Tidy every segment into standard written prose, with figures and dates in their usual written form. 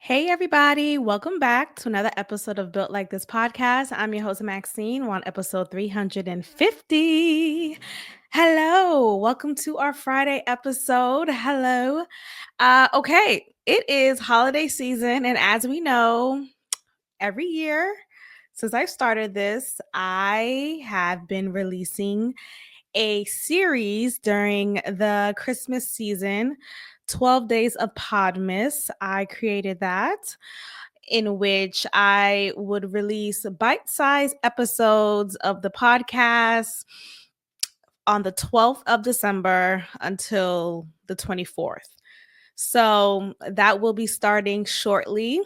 Hey, everybody. Welcome back to another episode of Built Like This podcast. I'm your host, Maxine. We're on episode 350. Hello. Welcome to our Friday episode. Hello. Okay. It is holiday season. And as we know, every year since I started this, I have been releasing a series during the Christmas season, 12 Days of Podmas. I created that in which I would release bite-sized episodes of the podcast on the 12th of December until the 24th. So that will be starting shortly.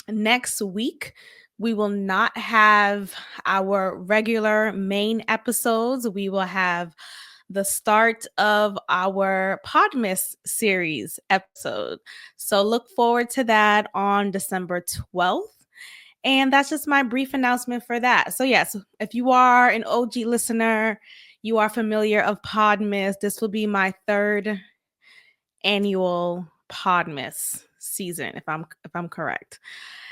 Next week, we will not have our regular main episodes. We will have the start of our Podmas series episode. So look forward to that on December 12th. And that's just my brief announcement for that. So, yes, if you are an OG listener, you are familiar of Podmas. This will be my third annual Podmas season, if I'm correct.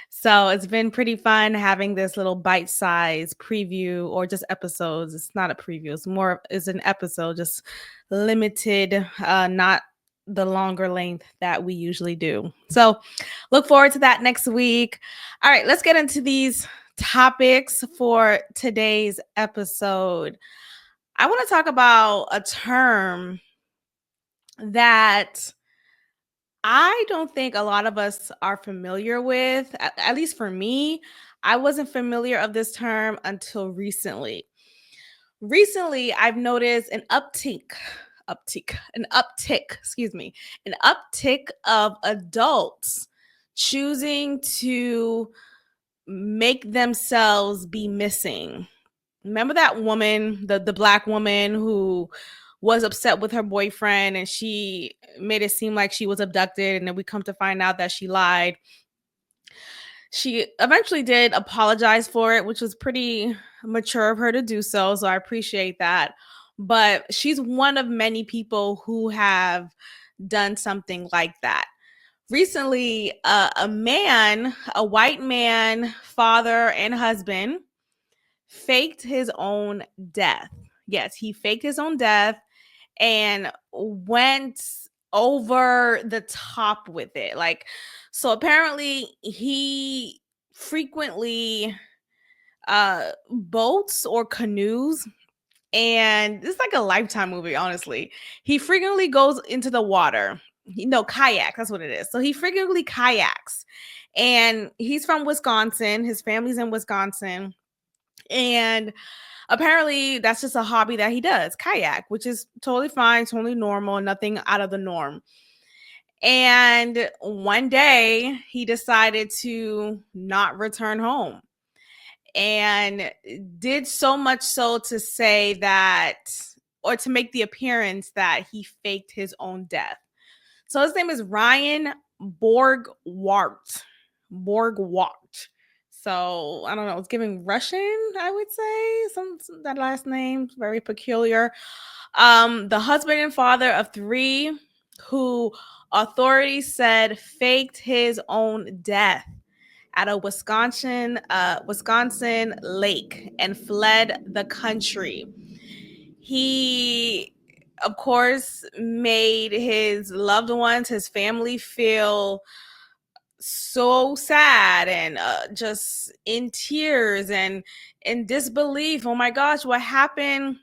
So it's been pretty fun having this little bite-sized preview or just episodes. It's not a preview, it's an episode, just limited, not the longer length that we usually do. So look forward to that next week. All right, let's get into these topics for today's episode. I want to talk about a term that I don't think a lot of us are familiar with. At least for me, I wasn't familiar of this term until recently. Recently, I've noticed an uptick of adults choosing to make themselves be missing. Remember that woman, the black woman who was upset with her boyfriend and she made it seem like she was abducted, and then we come to find out that she lied. She eventually did apologize for it, which was pretty mature of her to do so, so I appreciate that. But she's one of many people who have done something like that. Recently, a white man, father and husband, faked his own death. Yes, he faked his own death and went over the top with it. So apparently he frequently boats or canoes, and it's like a Lifetime movie, honestly. He frequently goes into the water. Kayak, that's what it is. So he frequently kayaks. And he's from Wisconsin. His family's in Wisconsin. And apparently that's just a hobby that he does, kayak, which is totally fine, totally normal, nothing out of the norm. And one day he decided to not return home, and did so much so to say that, or to make the appearance that he faked his own death. So his name is Ryan Borgwart. Borgwart. So I don't know. It's giving Russian, I would say. That last name very peculiar. The husband and father of three, who authorities said faked his own death at a Wisconsin lake and fled the country. He, of course, made his loved ones, his family, feel so sad and just in tears and in disbelief. Oh my gosh, what happened?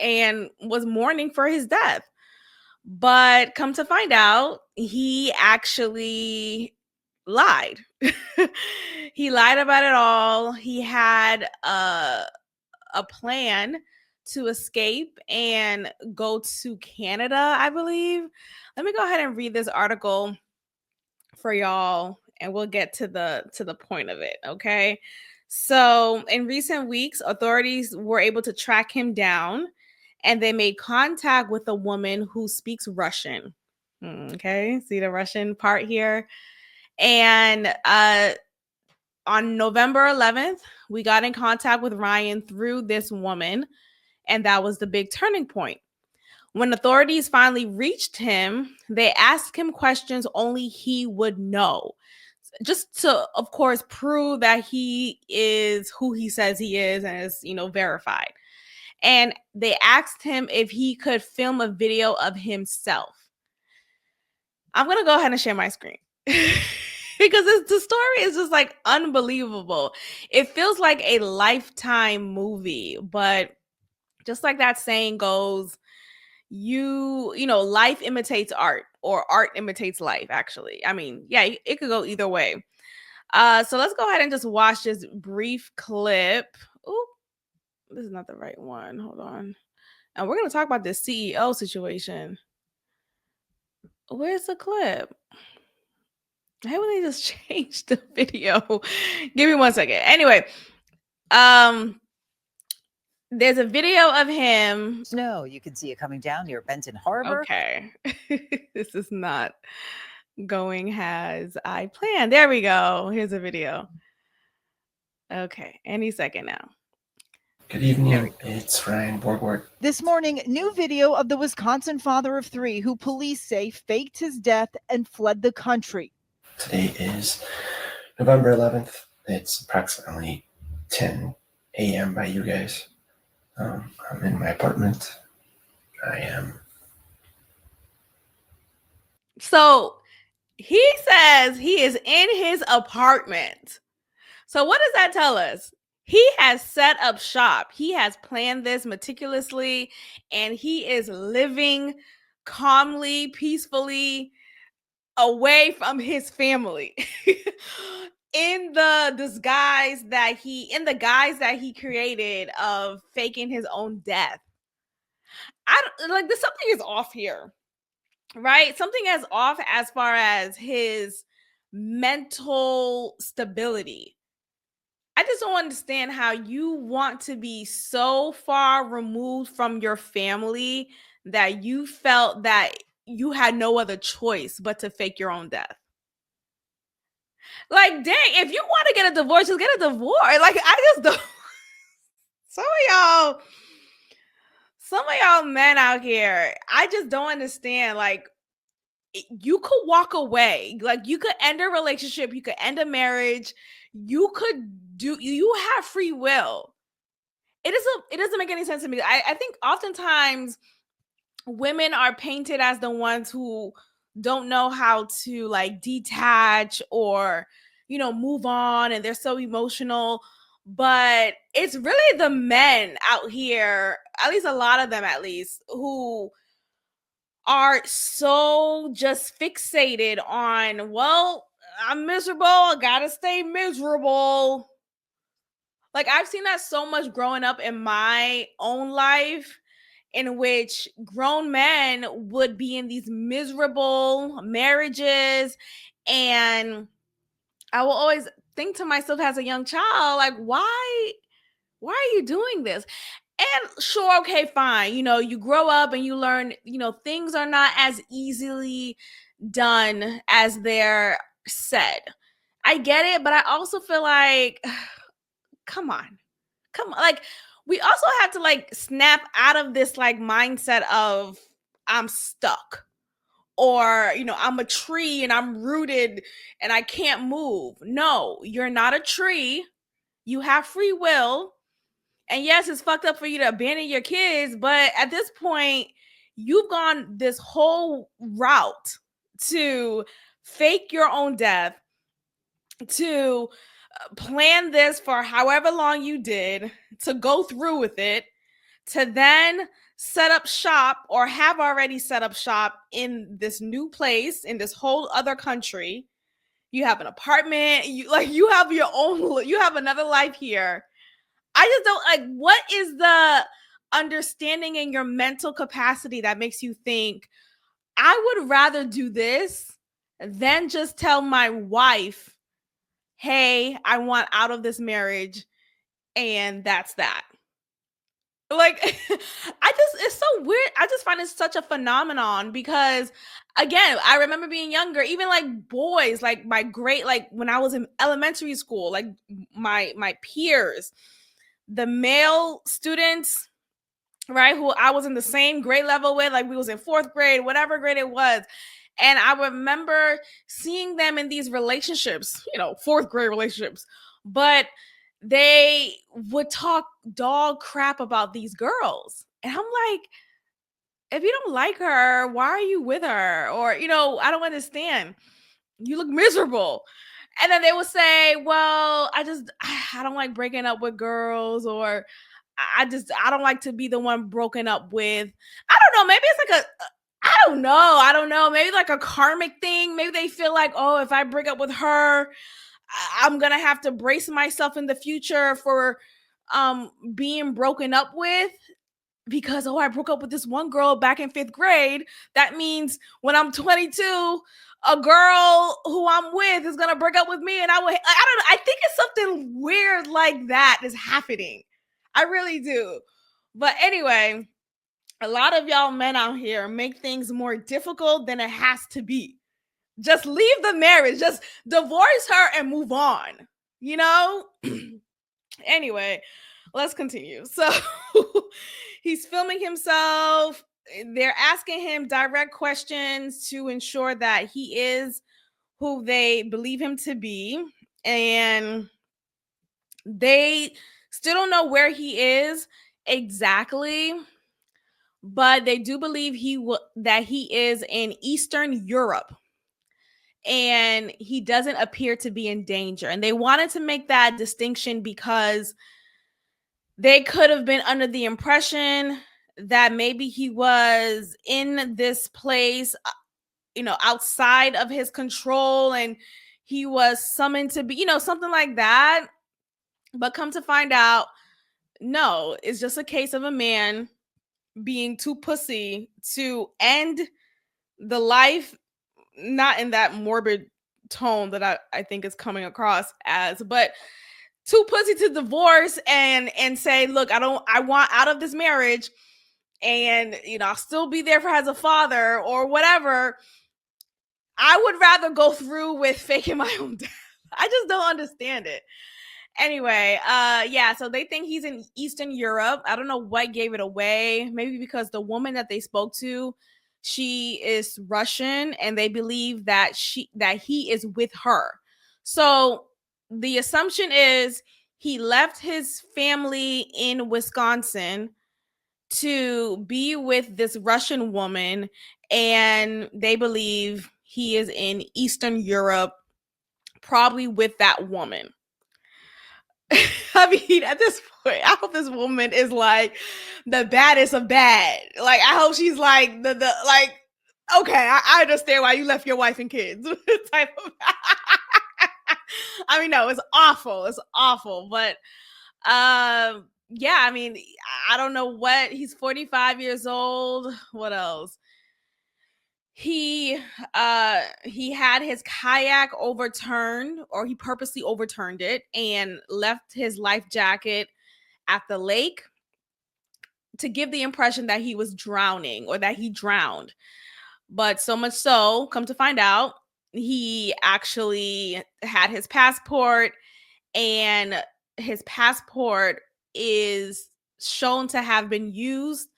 And was mourning for his death. But come to find out, he actually lied. He lied about it all. He had a plan to escape and go to Canada, I believe. Let me go ahead and read this article for y'all, and we'll get to the point of it, okay? So, in recent weeks, authorities were able to track him down, and they made contact with a woman who speaks Russian. Okay, see the Russian part here. And on November 11th, we got in contact with Ryan through this woman, and that was the big turning point. When authorities finally reached him, they asked him questions only he would know, just to, of course, prove that he is who he says he is and is, verified. And they asked him if he could film a video of himself. I'm going to go ahead and share my screen. Because the story is just like unbelievable. It feels like a Lifetime movie, but just like that saying goes, life imitates art, or art imitates life, actually. I mean, yeah, it could go either way. So let's go ahead and just watch this brief clip. Ooh, this is not the right one. Hold on. And we're going to talk about this CEO situation. Where's the clip? I hate when they just change the video. Give me 1 second. Anyway, there's a video of him. Snow, you can see it coming down near Benton Harbor. Okay. This is not going as I planned. There we go. Here's a video. Okay. Any second now. Good evening. It's Ryan Borgward. This morning, new video of the Wisconsin father of 3 who police say faked his death and fled the country. Today is November 11th. It's approximately 10 a.m. by you guys. I'm in my apartment. I am. So he says he is in his apartment. So what does that tell us? He has set up shop. He has planned this meticulously, and he is living calmly, peacefully, away from his family in the guise that he created of faking his own death. There's something is off here, right? Something is off as far as his mental stability. I just don't understand how you want to be so far removed from your family that you felt that you had no other choice but to fake your own death. Like, dang, if you want to get a divorce, just get a divorce. Like, I just don't. Some of y'all men out here, I just don't understand. Like, you could walk away. Like, you could end a relationship. You could end a marriage. You have free will. It doesn't make any sense to me. I think oftentimes women are painted as the ones who don't know how to like detach or, move on, and they're so emotional. But it's really the men out here, at least a lot of them at least, who are so just fixated on, well, I'm miserable, I gotta stay miserable. Like, I've seen that so much growing up in my own life, in which grown men would be in these miserable marriages. And I will always think to myself as a young child, like, why are you doing this? And sure, okay, fine. You grow up and you learn, things are not as easily done as they're said. I get it, but I also feel like, come on. Like, we also have to like snap out of this like mindset of I'm stuck, or, I'm a tree and I'm rooted and I can't move. No, you're not a tree. You have free will. And yes, it's fucked up for you to abandon your kids, but at this point, you've gone this whole route to fake your own death, to plan this for however long you did, to go through with it, to then set up shop or have already set up shop in this new place, in this whole other country. You have an apartment, you have you have another life here. I just don't like, what is the understanding in your mental capacity that makes you think I would rather do this than just tell my wife, hey, I want out of this marriage, and that's that. Like, it's so weird. I just find it such a phenomenon because, again, I remember being younger, even like boys, like when I was in elementary school, like my peers, the male students, right? Who I was in the same grade level with, like we was in 4th grade, whatever grade it was. And I remember seeing them in these relationships, 4th grade relationships, but they would talk dog crap about these girls. And I'm like, if you don't like her, why are you with her? Or, I don't understand. You look miserable. And then they would say, well, I don't like breaking up with girls, or I don't like to be the one broken up with. I don't know. Maybe it's like I don't know. Maybe like a karmic thing. Maybe they feel like, oh, if I break up with her, I'm going to have to brace myself in the future for being broken up with. Because, I broke up with this one girl back in 5th grade. That means when I'm 22, a girl who I'm with is going to break up with me. And I don't know. I think it's something weird like that is happening. I really do. But anyway, a lot of y'all men out here make things more difficult than it has to be. Just leave the marriage. Just divorce her and move on. Anyway, let's continue. So he's filming himself. They're asking him direct questions to ensure that he is who they believe him to be. And they still don't know where he is exactly, but they do believe that he is in Eastern Europe. And he doesn't appear to be in danger. And they wanted to make that distinction because they could have been under the impression that maybe he was in this place, outside of his control, and he was summoned to be, something like that. But come to find out, no, it's just a case of a man being too pussy to end the life, not in that morbid tone that I think is coming across as, but too pussy to divorce and say, look, I want out of this marriage, and I'll still be there as a father or whatever. I would rather go through with faking my own death. I just don't understand it. Anyway, so they think he's in Eastern Europe. I don't know what gave it away. Maybe because the woman that they spoke to, she is Russian, and they believe that he is with her. So the assumption is he left his family in Wisconsin to be with this Russian woman, and they believe he is in Eastern Europe, probably with that woman. I mean, at this point, I hope this woman is like the baddest of bad. Like, I hope she's like the like, okay, I understand why you left your wife and kids. Type of I mean, no, it's awful. It's awful. But I mean, I don't know what, he's 45 years old. What else? He had his kayak overturned, or he purposely overturned it and left his life jacket at the lake to give the impression that he was drowning or that he drowned. But so much so, come to find out, he actually had his passport, and his passport is shown to have been used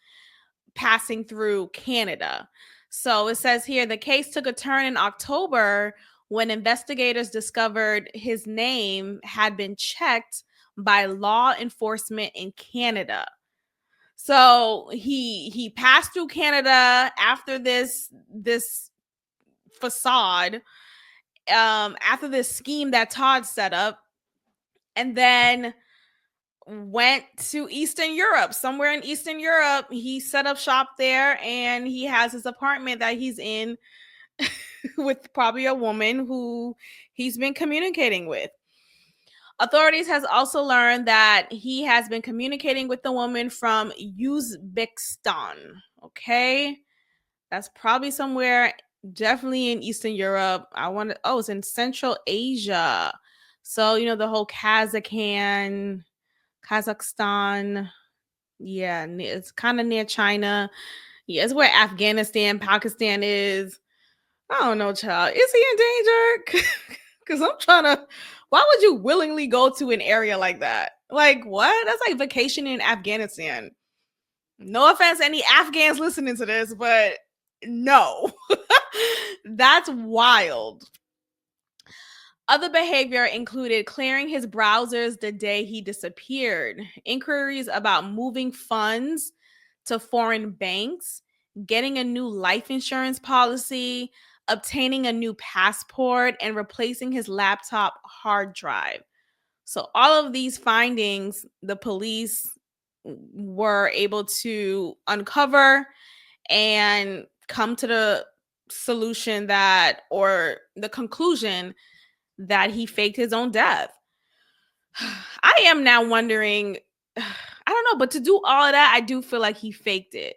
passing through Canada. So it says here, the case took a turn in October when investigators discovered his name had been checked by law enforcement in Canada. So he passed through Canada after this facade, after this scheme that Todd set up, and then went to Eastern Europe. Somewhere in Eastern Europe, he set up shop there, and he has his apartment that he's in with probably a woman who he's been communicating with. Authorities has also learned that he has been communicating with the woman from Uzbekistan. Okay, that's probably somewhere definitely in Eastern Europe. It's in Central Asia. So, the whole Kazakhstan. Yeah, it's kind of near China. Yeah, it's where Afghanistan, Pakistan is. I don't know, child. Is he in danger? Because I'm trying to. Why would you willingly go to an area like that? Like, what? That's like vacationing in Afghanistan. No offense to any Afghans listening to this, but no. That's wild. Other behavior included clearing his browsers the day he disappeared, inquiries about moving funds to foreign banks, getting a new life insurance policy, obtaining a new passport, and replacing his laptop hard drive. So, all of these findings, the police were able to uncover and come to the solution that, or the conclusion that he faked his own death. I am now wondering, I don't know, but to do all of that, I do feel like he faked it,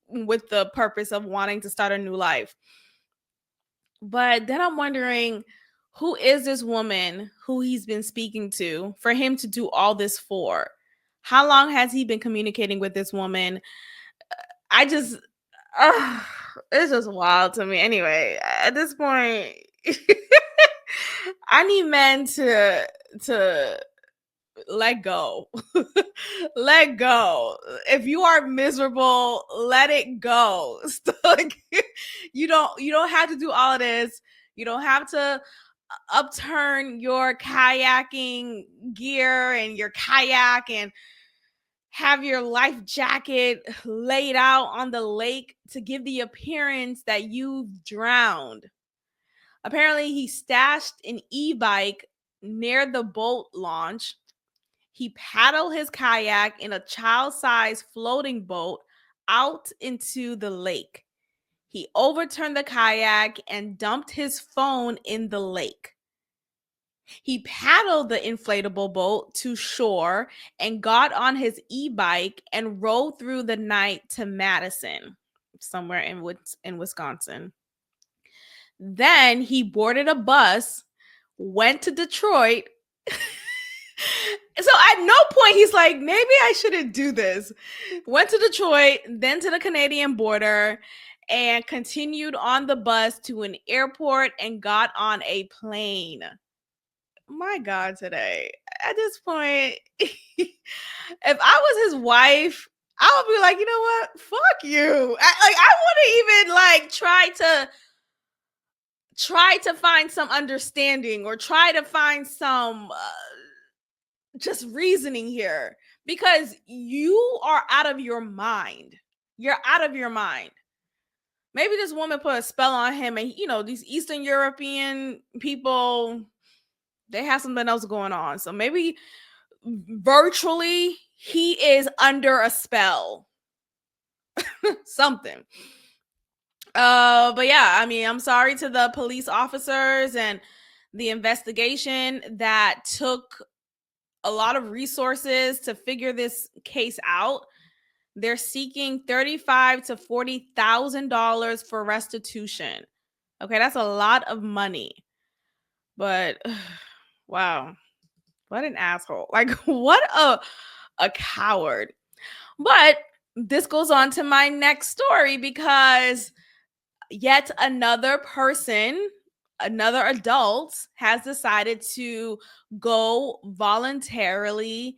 with the purpose of wanting to start a new life. But then I'm wondering, who is this woman who he's been speaking to for him to do all this for? How long has he been communicating with this woman? I just, it's just wild to me. Anyway, at this point, I need men to let go. Let go. If you are miserable, let it go. Like, you don't have to do all of this. You don't have to upturn your kayaking gear and your kayak and have your life jacket laid out on the lake to give the appearance that you've drowned. Apparently, he stashed an e-bike near the boat launch. He paddled his kayak in a child-sized floating boat out into the lake. He overturned the kayak and dumped his phone in the lake. He paddled the inflatable boat to shore and got on his e-bike and rode through the night to Madison, somewhere in Wisconsin. Then he boarded a bus, went to Detroit. So at no point he's like, maybe I shouldn't do this. Went to Detroit, then to the Canadian border, and continued on the bus to an airport and got on a plane. My God, today. At this point, if I was his wife, I would be like, you know what? Fuck you. I wouldn't even like try to find some understanding or try to find some just reasoning here, because you are out of your mind. You're out of your mind. Maybe this woman put a spell on him, and these Eastern European people, they have something else going on. So maybe virtually he is under a spell. Something. But yeah, I mean, I'm sorry to the police officers and the investigation that took a lot of resources to figure this case out. They're seeking $35,000 to $40,000 for restitution. Okay, that's a lot of money. But wow, what an asshole. Like, what a coward. But this goes on to my next story, because yet another person, another adult, has decided to go voluntarily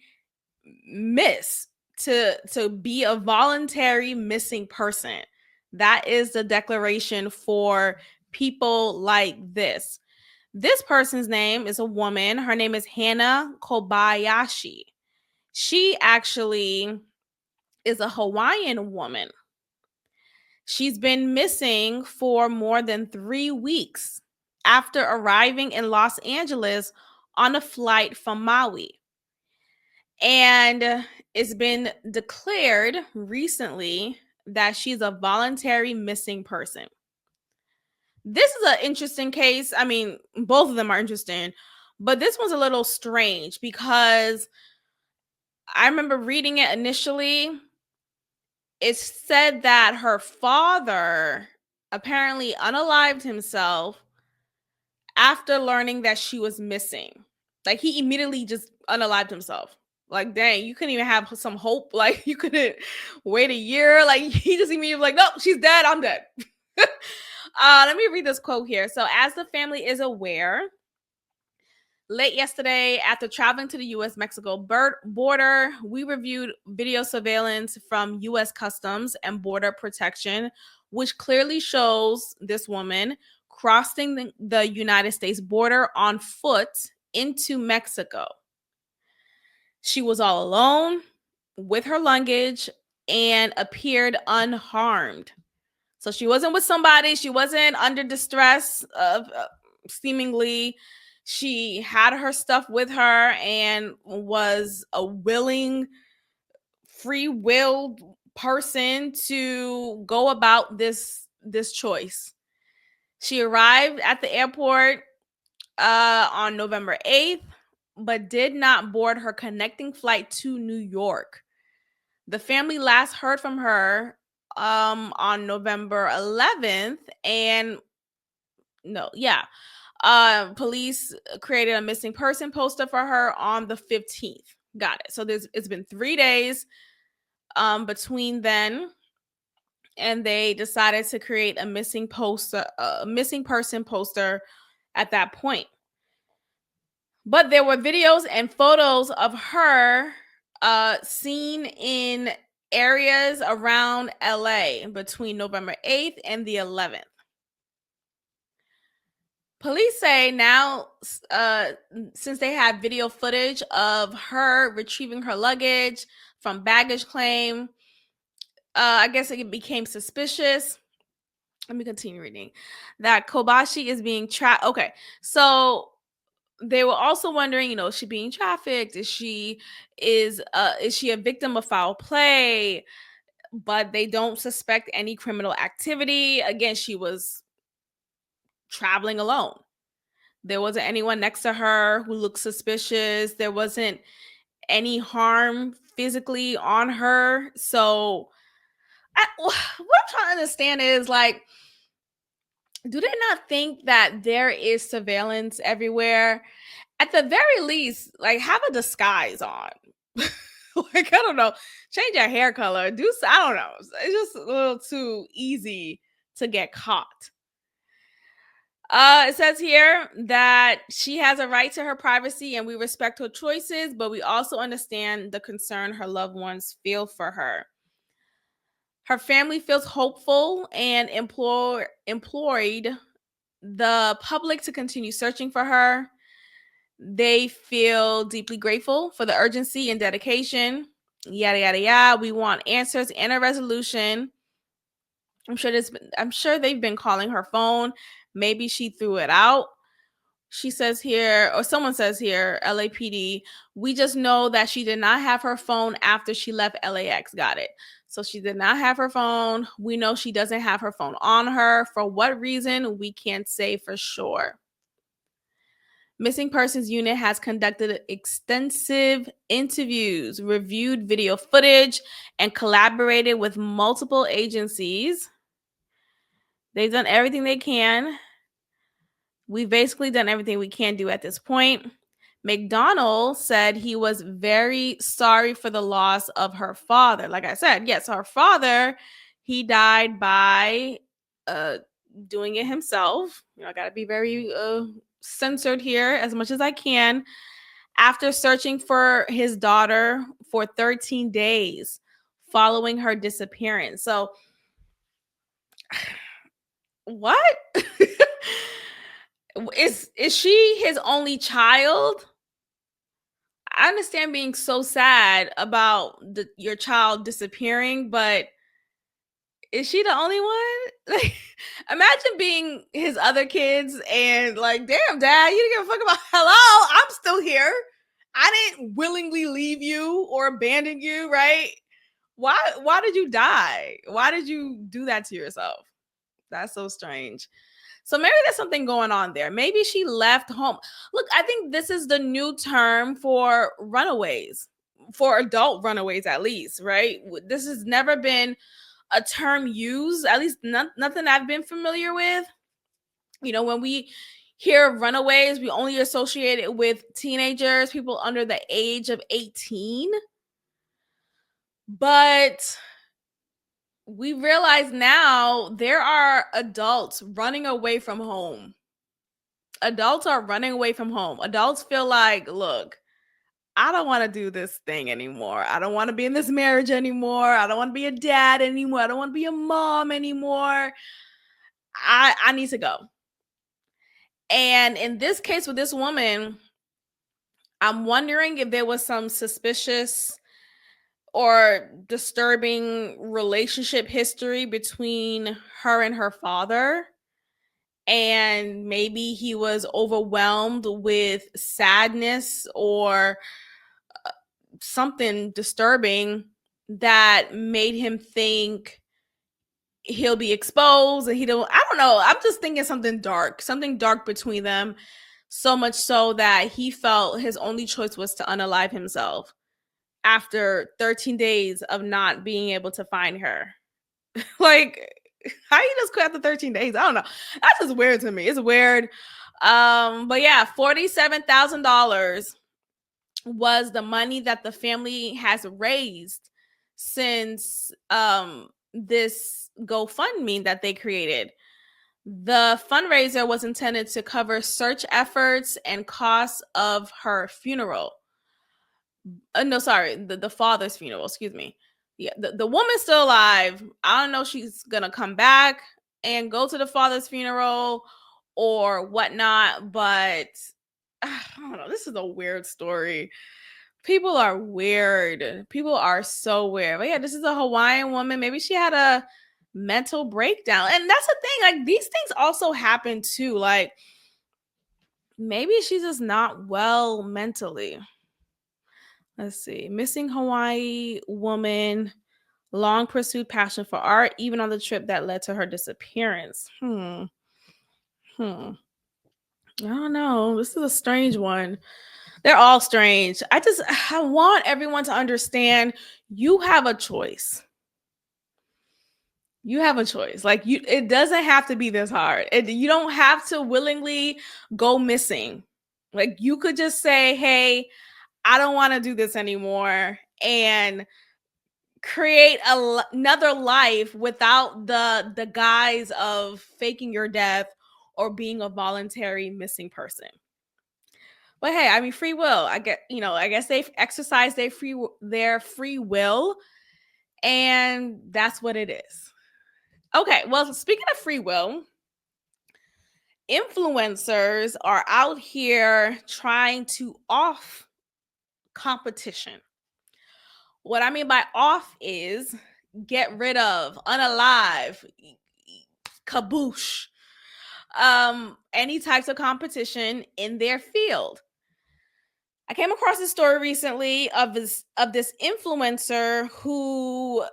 miss, to be a voluntary missing person. That is the declaration for people like this. This person's name is a woman. Her name is Hannah Kobayashi. She actually is a Hawaiian woman. She's been missing for more than 3 weeks after arriving in Los Angeles on a flight from Maui. And it's been declared recently that she's a voluntary missing person. This is an interesting case. I mean, both of them are interesting, but this one's a little strange because I remember reading it initially. It said that her father apparently unalived himself after learning that she was missing. Like, he immediately just unalived himself. Like, dang, you couldn't even have some hope. Like, you couldn't wait a year. Like, he just immediately like, nope, she's dead. I'm dead. Let me read this quote here. So, as the family is aware, Late yesterday, after traveling to the U.S.-Mexico border, we reviewed video surveillance from U.S. Customs and Border Protection, which clearly shows this woman crossing the United States border on foot into Mexico. She was all alone with her luggage and appeared unharmed. So she wasn't with somebody. She wasn't under distress of seemingly. She had her stuff with her and was a willing, free-willed person to go about this choice. She arrived at the airport on November 8th, but did not board her connecting flight to New York. The family last heard from her on November 11th, and police created a missing person poster for her on the 15th. Got it. So it's been 3 days between then, and they decided to create a missing person poster at that point. But there were videos and photos of her seen in areas around LA between November 8th and the 11th. Police say now, since they have video footage of her retrieving her luggage from baggage claim, I guess it became suspicious. Let me continue reading. That Kobashi is being trapped. Okay, so they were also wondering, is she being trafficked? Is she a victim of foul play? But they don't suspect any criminal activity. Again, she was traveling alone. There wasn't anyone next to her who looked suspicious. There wasn't any harm physically on her. So what I'm trying to understand is, like, do they not think that there is surveillance everywhere? At the very least, like, have a disguise on. Like, I don't know, change your hair color. I don't know. It's just a little too easy to get caught. It says here that she has a right to her privacy and we respect her choices, but we also understand the concern her loved ones feel for her. Her family feels hopeful and implored the public to continue searching for her. They feel deeply grateful for the urgency and dedication. Yada, yada, yada. We want answers and a resolution. I'm sure they've been calling her phone. Maybe she threw it out. She says here, or someone says here, LAPD, we just know that she did not have her phone after she left LAX. Got it. So she did not have her phone. We know she doesn't have her phone on her. For what reason, we can't say for sure. Missing Persons Unit has conducted extensive interviews, reviewed video footage, and collaborated with multiple agencies. They've done everything they can. We've basically done everything we can do at this point. McDonald said he was very sorry for the loss of her father. Like I said, yes, her father, he died by doing it himself. I got to be very censored here as much as I can. After searching for his daughter for 13 days following her disappearance. So, what? Is she his only child? I understand being so sad about your child disappearing, but is she the only one? Like, imagine being his other kids and, like, damn, Dad, you didn't give a fuck about. Hello, I'm still here. I didn't willingly leave you or abandon you, right? Why did you die? Why did you do that to yourself? That's so strange. So maybe there's something going on there. Maybe she left home. Look, I think this is the new term for runaways, for adult runaways at least, right? This has never been a term used, at least nothing I've been familiar with. When we hear of runaways, we only associate it with teenagers, people under the age of 18. But we realize now there are adults running away from home. adults are running away from home. Adults feel like, look, I don't want to do this thing anymore. I don't want to be in this marriage anymore. I don't want to be a dad anymore. I don't want to be a mom anymore. I need to go. And in this case with this woman, I'm wondering if there was some suspicious or disturbing relationship history between her and her father. And maybe he was overwhelmed with sadness or something disturbing that made him think he'll be exposed and I don't know. I'm just thinking something dark between them, so much so that he felt his only choice was to unalive himself after 13 days of not being able to find her. Like, how you just quit after 13 days? I don't know. That's just weird to me. It's weird. But yeah, $47,000 was the money that the family has raised since this GoFundMe that they created. The fundraiser was intended to cover search efforts and costs of her funeral. No, sorry, the father's funeral, excuse me. Yeah, the woman's still alive. I don't know if she's gonna come back and go to the father's funeral or whatnot, but I don't know. This is a weird story. People are weird. People are so weird. But yeah, this is a Hawaiian woman. Maybe she had a mental breakdown. And that's the thing. Like, these things also happen too. Like, maybe she's just not well mentally. Let's see. Missing Hawaii woman, long pursued passion for art, even on the trip that led to her disappearance. I don't know. This is a strange one. They're all strange. I want everyone to understand you have a choice. You have a choice. Like, it doesn't have to be this hard. You don't have to willingly go missing. Like, you could just say, hey, I don't want to do this anymore, and create another life without the guise of faking your death or being a voluntary missing person. But hey, I mean, free will. I guess they've exercised their free will, and that's what it is. Okay, well, speaking of free will, influencers are out here trying to off competition. What I mean by off is get rid of, unalive, kaboosh, any types of competition in their field. I came across a story recently of this influencer who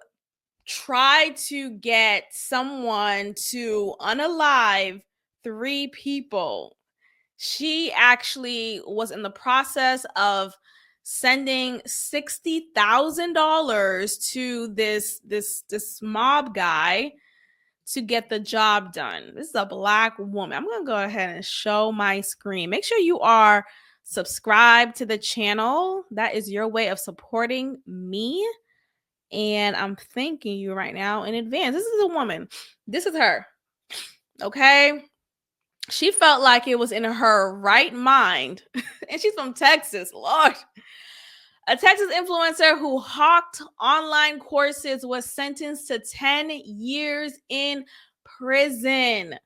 tried to get someone to unalive 3 people. She actually was in the process of sending $60,000 to this mob guy to get the job done. This is a Black woman. I'm going to go ahead and show my screen. Make sure you are subscribed to the channel. That is your way of supporting me. And I'm thanking you right now in advance. This is a woman. This is her. Okay. She felt like it was in her right mind. And she's from Texas. Lord. A Texas influencer who hawked online courses was sentenced to 10 years in prison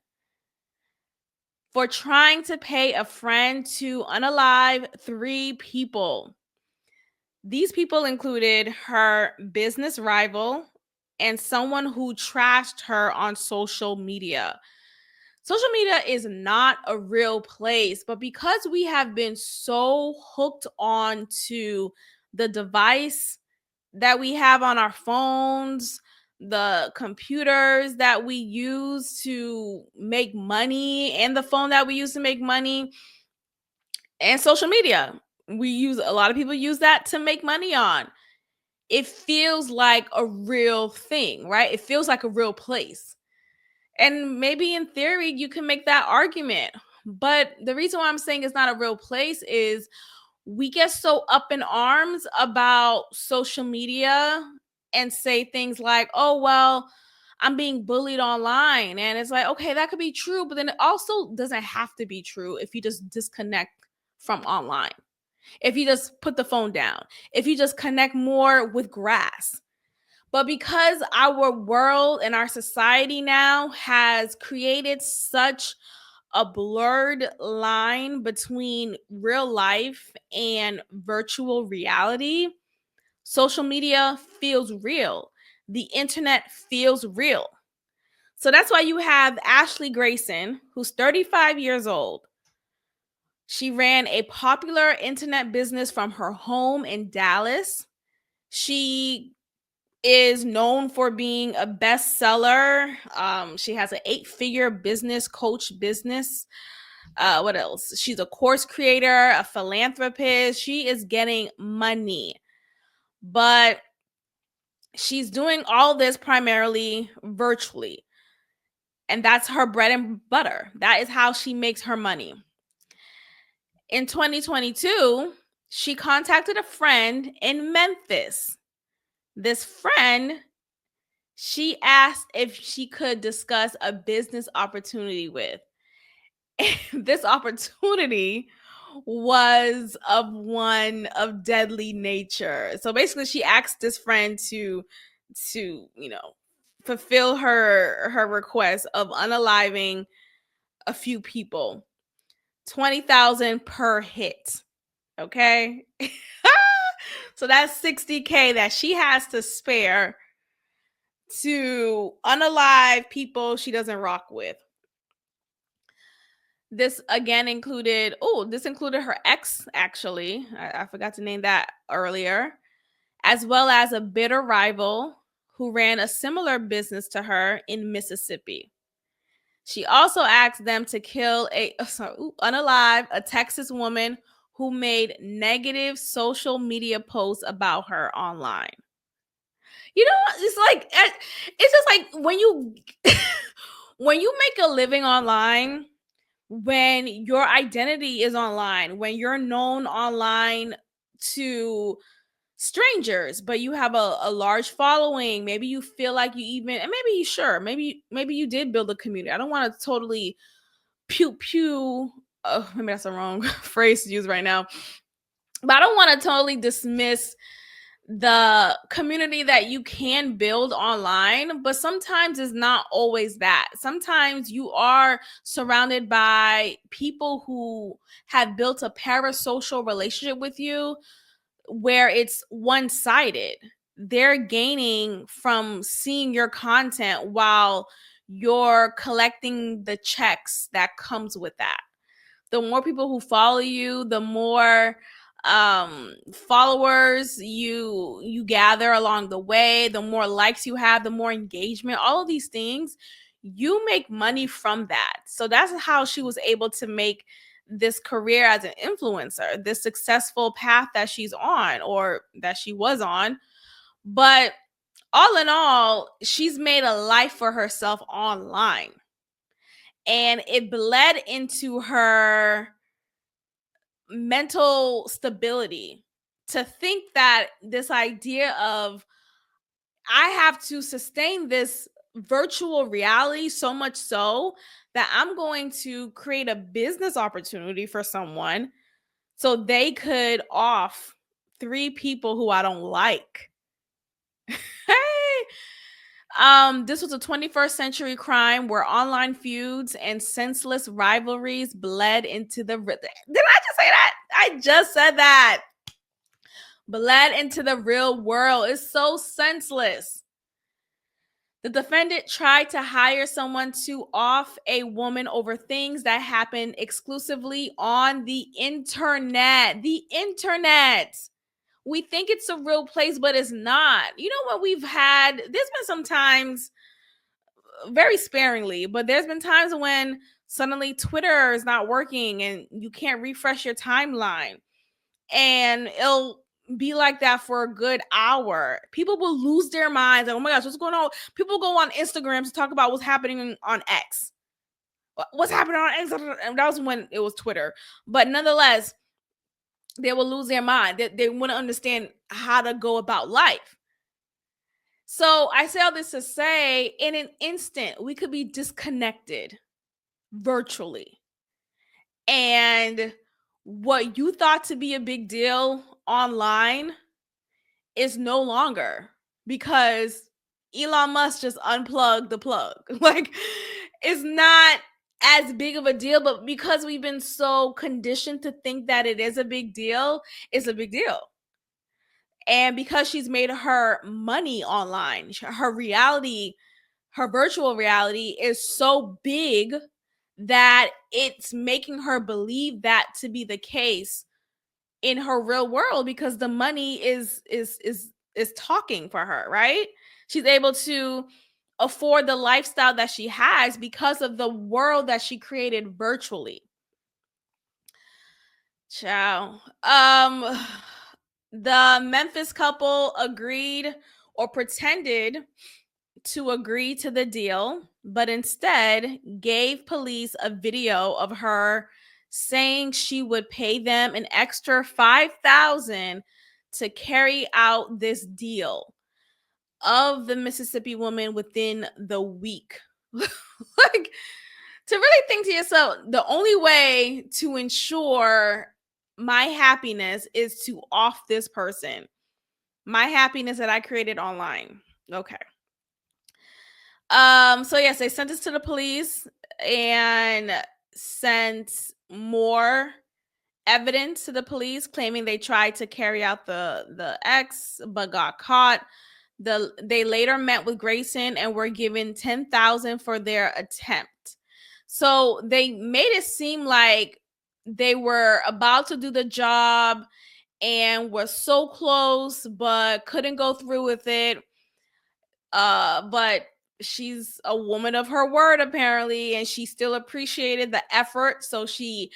for trying to pay a friend to unalive 3 people. These people included her business rival and someone who trashed her on social media. Social media is not a real place, but because we have been so hooked on to the device that we have on our phones, the computers that we use to make money, and the phone that we use to make money, and social media, a lot of people use that to make money on. It feels like a real thing, right? It feels like a real place. And maybe in theory, you can make that argument. But the reason why I'm saying it's not a real place is we get so up in arms about social media and say things like, oh, well, I'm being bullied online. And it's like, okay, that could be true, but then it also doesn't have to be true if you just disconnect from online. If you just put the phone down, if you just connect more with grass. But because our world and our society now has created such a blurred line between real life and virtual reality, social media feels real. The internet feels real. So that's why you have Ashley Grayson, who's 35 years old. She ran a popular internet business from her home in Dallas. She is known for being a bestseller. She has an 8-figure business coach business. What else? She's a course creator, a philanthropist. She is getting money. But she's doing all this primarily virtually. And that's her bread and butter. That is how she makes her money. In 2022, she contacted a friend in Memphis. This friend, she asked if she could discuss a business opportunity with. This opportunity was of one of deadly nature. So basically, she asked this friend to fulfill her request of unaliving a few people. 20,000 per hit. Okay. So that's $60K that she has to spare to unalive people she doesn't rock with. This again included, this included her ex, actually. I forgot to name that earlier, as well as a bitter rival who ran a similar business to her in Mississippi. She also asked them to kill unalive a Texas woman who made negative social media posts about her online. You know, it's just like when you when you make a living online, when your identity is online, when you're known online to strangers, but you have a large following, maybe you feel like you even, and maybe you did build a community. I don't want to totally pew maybe that's the wrong phrase to use right now, but I don't want to totally dismiss the community that you can build online, but sometimes it's not always that. Sometimes you are surrounded by people who have built a parasocial relationship with you where it's one-sided. They're gaining from seeing your content while you're collecting the checks that comes with that. The more people who follow you, the more followers you gather along the way, the more likes you have, the more engagement, all of these things, you make money from that. So that's how she was able to make this career as an influencer, this successful path that she's on, or that she was on. But all in all, she's made a life for herself online, and it bled into her mental stability to think that this idea of, I have to sustain this virtual reality so much so that I'm going to create a business opportunity for someone so they could off 3 people who I don't like. This was a 21st century crime where online feuds and senseless rivalries bled into the... Did I just say that? I just said that. Bled into the real world. It's so senseless. The defendant tried to hire someone to off a woman over things that happen exclusively on the internet. The internet. We think it's a real place, but it's not. You know what we've had? There's been some times, very sparingly, but there's been times when suddenly Twitter is not working and you can't refresh your timeline. And it'll be like that for a good hour. People will lose their minds. Like, oh my gosh, what's going on? People go on Instagram to talk about what's happening on X. What's happening on X? And that was when it was Twitter. But nonetheless, they will lose their mind. They wouldn't understand how to go about life. So I say all this to say, in an instant, we could be disconnected virtually. And what you thought to be a big deal online is no longer, because Elon Musk just unplugged the plug. Like, it's not as big of a deal, but because we've been so conditioned to think that it is a big deal, it's a big deal. And because she's made her money online, her reality, her virtual reality is so big that it's making her believe that to be the case in her real world, because the money is talking for her, right? She's able to afford the lifestyle that she has because of the world that she created virtually. Ciao. The Memphis couple agreed, or pretended to agree to the deal, but instead gave police a video of her saying she would pay them an extra $5,000 to carry out this deal of the Mississippi woman within the week. Like, to really think to yourself, the only way to ensure my happiness is to off this person. My happiness that I created online. Okay. So yes, they sent this to the police and sent more evidence to the police, claiming they tried to carry out the X but got caught. They later met with Grayson and were given $10,000 for their attempt. So they made it seem like they were about to do the job and were so close but couldn't go through with it. But she's a woman of her word apparently, and she still appreciated the effort, so she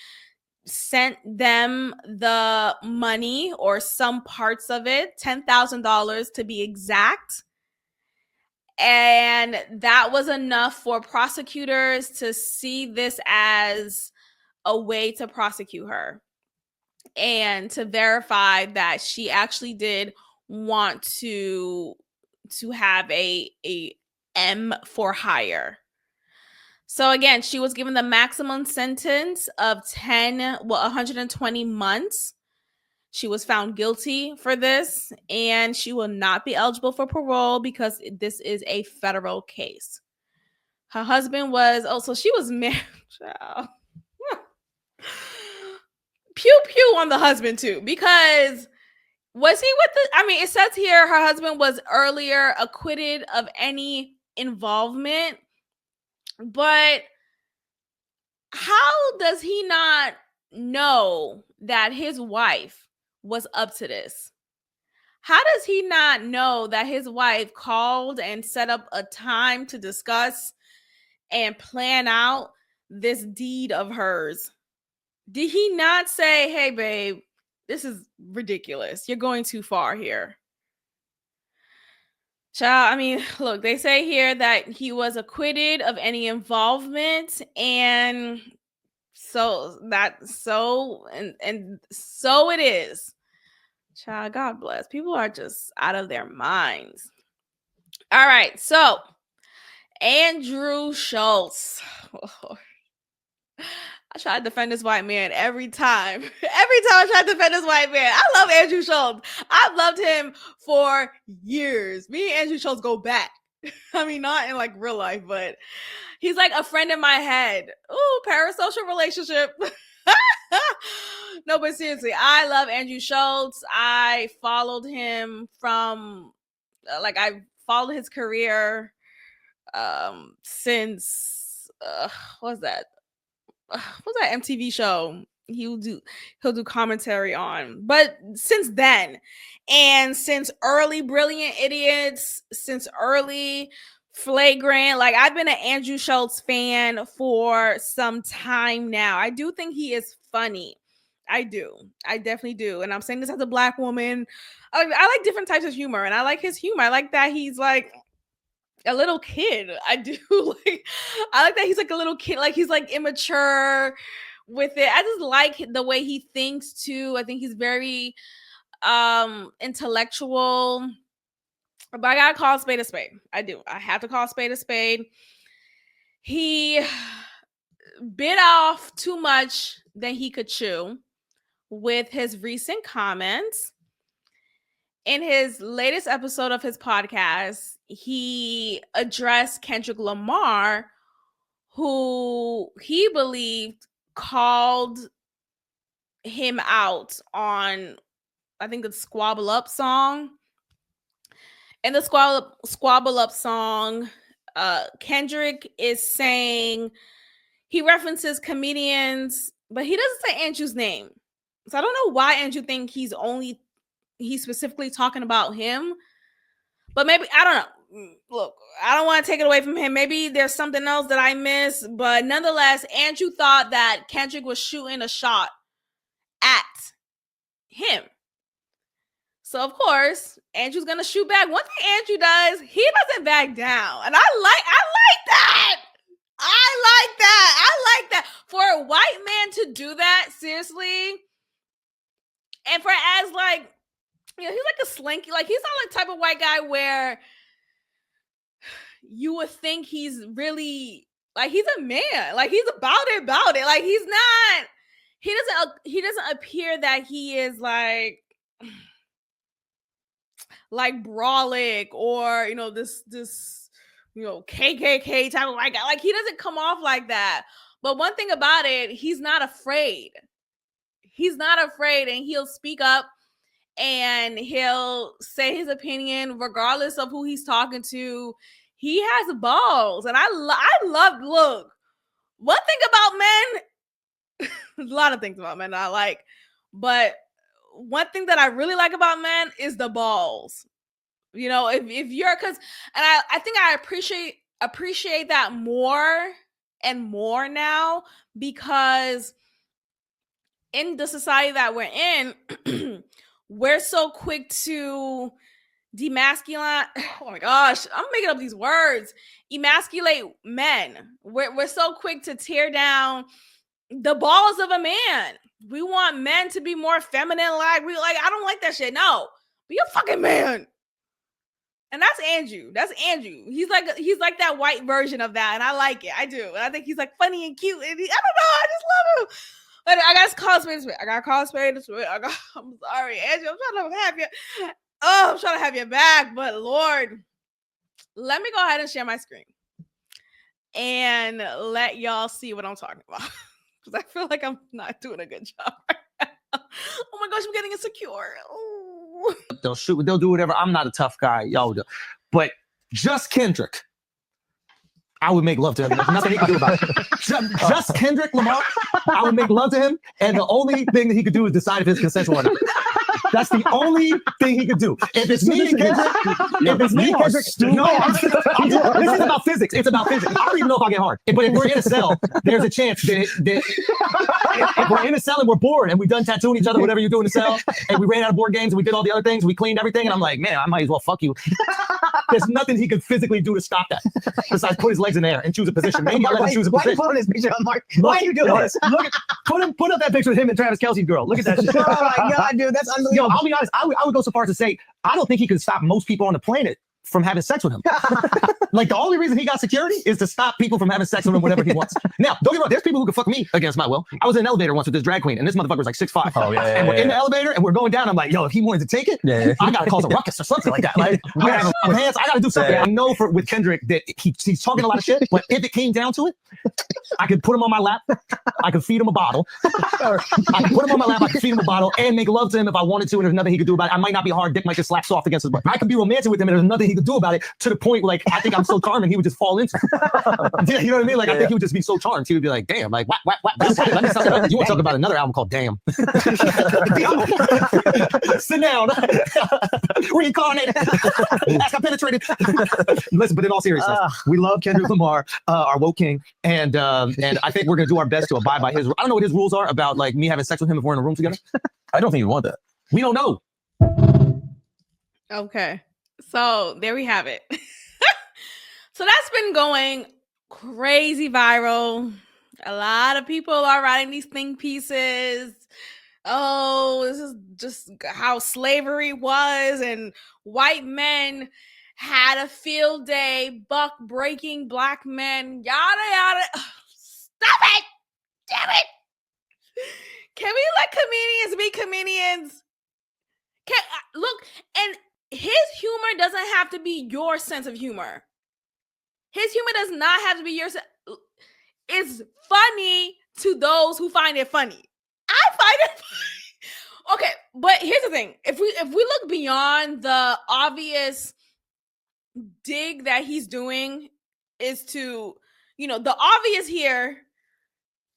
sent them the money, or some parts of it, $10,000 to be exact. And that was enough for prosecutors to see this as a way to prosecute her and to verify that she actually did want to have a M for hire. So again, she was given the maximum sentence of 120 months. She was found guilty for this, and she will not be eligible for parole because this is a federal case. Her husband was also, she was married. Pew pew on the husband too, because was he with the, I mean, it says here her husband was earlier acquitted of any involvement, but how does he not know that his wife was up to this? How does he not know that his wife called and set up a time to discuss and plan out this deed of hers? Did he not say, hey, babe, this is ridiculous. You're going too far here. Child, I mean, look, they say here that he was acquitted of any involvement, and so it is. Child, God bless. People are just out of their minds. All right, so Andrew Schulz. I try to defend this white man every time. Every time I try to defend this white man. I love Andrew Schulz. I've loved him for years. Me and Andrew Schulz go back. I mean, not in like real life, but he's like a friend in my head. Ooh, parasocial relationship. No, but seriously, I love Andrew Schulz. I followed him from, I followed his career since, what's that MTV show he'll do commentary on, but since then, and since early Brilliant Idiots, since early Flagrant, like I've been an Andrew Schulz fan for some time now. I do think he is funny. I definitely do, and I'm saying this as a Black woman. I like different types of humor, and I like his humor. I like that he's like a little kid. I do. Like, I like that he's like a little kid, like he's like immature with it. I just like the way he thinks too. I think he's very intellectual. But I gotta call a spade a spade. I do. I have to call a spade a spade. He bit off too much than he could chew with his recent comments. In his latest episode of his podcast, he addressed Kendrick Lamar, who he believed called him out on, I think, the Squabble Up song. In the Squabble Up song, Kendrick is saying, he references comedians, but he doesn't say Andrew's name. So I don't know why Andrew think he's specifically talking about him. But maybe, I don't know. Look, I don't want to take it away from him. Maybe there's something else that I missed. But nonetheless, Andrew thought that Kendrick was shooting a shot at him. So, of course, Andrew's going to shoot back. One thing Andrew does, he doesn't back down. And I like that. I like that. For a white man to do that, seriously. And for as like, you know, he's like a slinky. Like, he's not like type of white guy where you would think he's really, like, he's a man. Like, he's about it. Like, he's not, he doesn't appear that he is like brolic or, you know, this, you know, KKK type of white guy. Like, he doesn't come off like that. But one thing about it, he's not afraid. He's not afraid, and he'll speak up and he'll say his opinion regardless of who he's talking to. He has balls, and I love, look, one thing about men, there's a lot of things about men that I like, but one thing that I really like about men is the balls. You know, if you're, because, and I think I appreciate that more and more now, because in the society that we're in, we're so quick to demasculate. Oh my gosh, I'm making up these words. Emasculate men. We're so quick to tear down the balls of a man. We want men to be more feminine. Like, I don't like that shit. No, be a fucking man. And that's Andrew. He's like that white version of that, and I like it. I do. And I think he's like funny and cute. And I don't know. I just love him. But I gotta call a spade a spade. I'm sorry, Andrew. I'm trying to have you back. But Lord, let me go ahead and share my screen and let y'all see what I'm talking about, because I feel like I'm not doing a good job right now. Oh my gosh, I'm getting insecure. Oh. They'll do whatever. I'm not a tough guy, yo. But just Kendrick, I would make love to him. There's nothing he can do about it. Just Kendrick Lamar, I would make love to him, and the only thing that he could do is decide if it's consensual or not. That's the only thing he could do. If it's me and Kendrick, this is about physics. It's about physics. I don't even know if I'll get hard. But if we're in a cell, there's a chance that if we're in a cell and we're bored and we've done tattooing each other, whatever you do in the cell, and we ran out of board games and we did all the other things, we cleaned everything, and I'm like, man, I might as well fuck you. There's nothing he could physically do to stop that besides put his legs in the air and choose a position. Maybe I'll let him choose a position. Why are you putting this picture on, Mark? Why are you doing this? Put up that picture of him and Travis Kelce's girl. Look at that shit. Oh my God, dude, that's unbelievable. Yo, I'll be honest. I would go so far as to say I don't think he could stop most people on the planet from having sex with him. Like, the only reason he got security is to stop people from having sex with him whenever he wants. Now, don't get me wrong, there's people who can fuck me against my will. I was in an elevator once with this drag queen, and this motherfucker was like 6'5". Oh, yeah, and we're in the elevator, and we're going down. I'm like, yo, if he wanted to take it, I gotta cause a ruckus or something like that. Like, I gotta do something. I know with Kendrick that he's talking a lot of shit, but if it came down to it, I could put him on my lap, I could feed him a bottle. I could put him on my lap, I could feed him a bottle, and make love to him if I wanted to, and there's nothing he could do about it. I might not be hard, dick might just slap soft against his butt. I could be romantic with him, and there's nothing he could do about it, to the point, like, I think I'm so charming, he would just fall into it. Yeah, you know what I mean? Like, I think he would just be so charmed, he would be like, damn, like, what? You want to talk about another album called Damn. Sit down. Reincarnated. Ask I penetrated. Listen, but in all seriousness, we love Kendrick Lamar, our woke king, and I think we're going to do our best to abide by his, I don't know what his rules are about, like, me having sex with him if we're in a room together. I don't think you want that. We don't know. Okay. So there we have it. So that's been going crazy viral. A lot of people are writing these think pieces. Oh, this is just how slavery was, and white men had a field day, buck breaking black men, yada yada. Stop it! Damn it! Can we let comedians be comedians? Look, and his humor doesn't have to be your sense of humor. His humor does not have to be your. It's funny to those who find it funny. I find it funny. Okay, but here's the thing: if we look beyond the obvious dig that he's doing, is to, the obvious here.